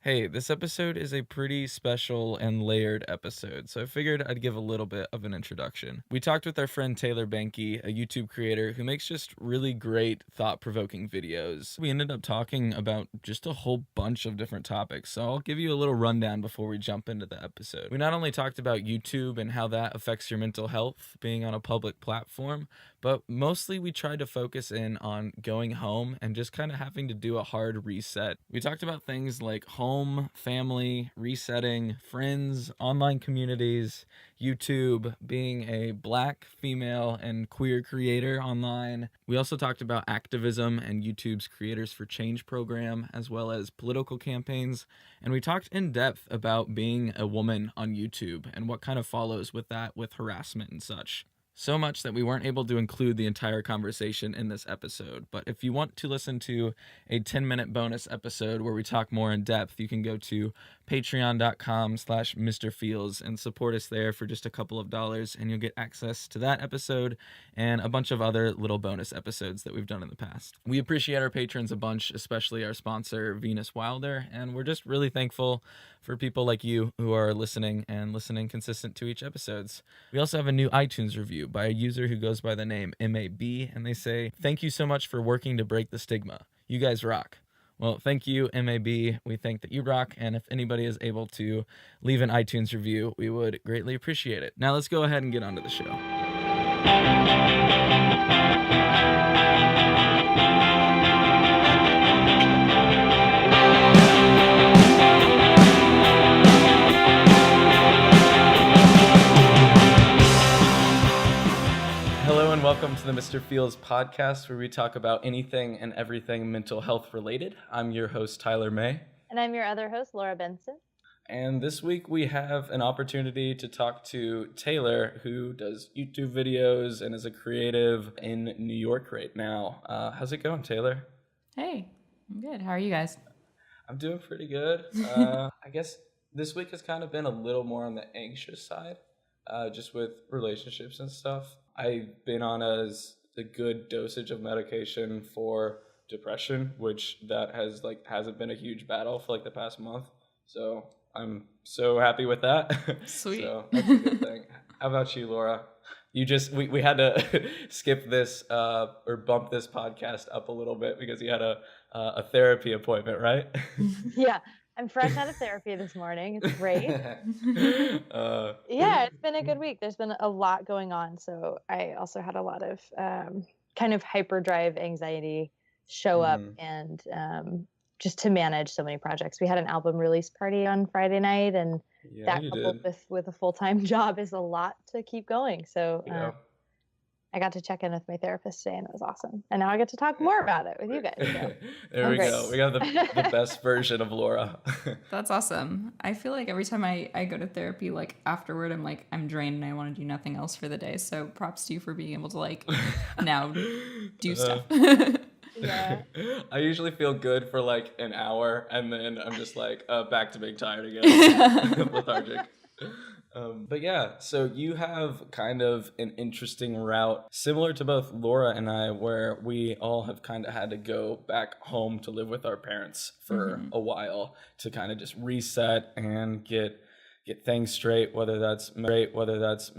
Hey, this episode is a pretty special and layered episode, so I figured I'd give a little bit of an introduction. We talked with our friend Taylor Behnke, a YouTube creator who makes just really great, thought-provoking videos. We ended up talking about just a whole bunch of different topics, so I'll give you a little rundown before we jump into the episode. We not only talked about YouTube and how that affects your mental health, being on a public platform, but mostly we tried to focus in on going home and just kind of having to do a hard reset. We talked about things like home, family, resetting, friends, online communities, YouTube, being a Black, female, and queer creator online. We also talked about activism and YouTube's Creators for Change program, as well as political campaigns. And we talked in depth about being a woman on YouTube and what kind of follows with that, with harassment and such. So much that we weren't able to include the entire conversation in this episode. But if you want to listen to a 10-minute bonus episode where we talk more in depth, you can go to patreon.com/MrFeels and support us there for just a couple of dollars, and you'll get access to that episode and a bunch of other little bonus episodes that we've done in the past. We appreciate our patrons a bunch, especially our sponsor, Venus Wilder, and we're just really thankful for people like you who are listening and listening consistent to each episodes. We also have a new iTunes review by a user who goes by the name MAB, and they say, "Thank you so much for working to break the stigma. You guys rock." Well, thank you, MAB. We think that you rock, and if anybody is able to leave an iTunes review, we would greatly appreciate it. Now let's go ahead and get on to the show. Hello and welcome to the Mr. Feels podcast, where we talk about anything and everything mental health related. I'm your host, Tyler May. And I'm your other host, Laura Benson. And this week we have an opportunity to talk to Taylor, who does YouTube videos and is a creative in New York right now. How's it going, Taylor? Hey, I'm good. How are you guys? I'm doing pretty good. I guess this week has kind of been a little more on the anxious side, just with relationships and stuff. I've been on a good dosage of medication for depression, which that hasn't been a huge battle for the past month. So I'm so happy with that. Sweet. So that's a good thing. How about you, Laura? We had to skip this or bump this podcast up a little bit because you had a therapy appointment, right? Yeah, I'm fresh out of therapy this morning. It's great. Yeah, it's been a good week. There's been a lot going on. So I also had a lot of kind of hyperdrive anxiety show up and just to manage so many projects. We had an album release party on Friday night, and that coupled with a full-time job is a lot to keep going. So I got to check in with my therapist today, and it was awesome. And now I get to talk more about it with you guys. So. There we go. We got the best version of Laura. That's awesome. I feel like every time I go to therapy, afterward, I'm drained and I want to do nothing else for the day. So props to you for being able to now do stuff. Yeah. I usually feel good for an hour, and then I'm just back to being tired again. Lethargic. But yeah, so you have kind of an interesting route, similar to both Laura and I, where we all have kind of had to go back home to live with our parents for a while to kind of just reset and get things straight, whether that's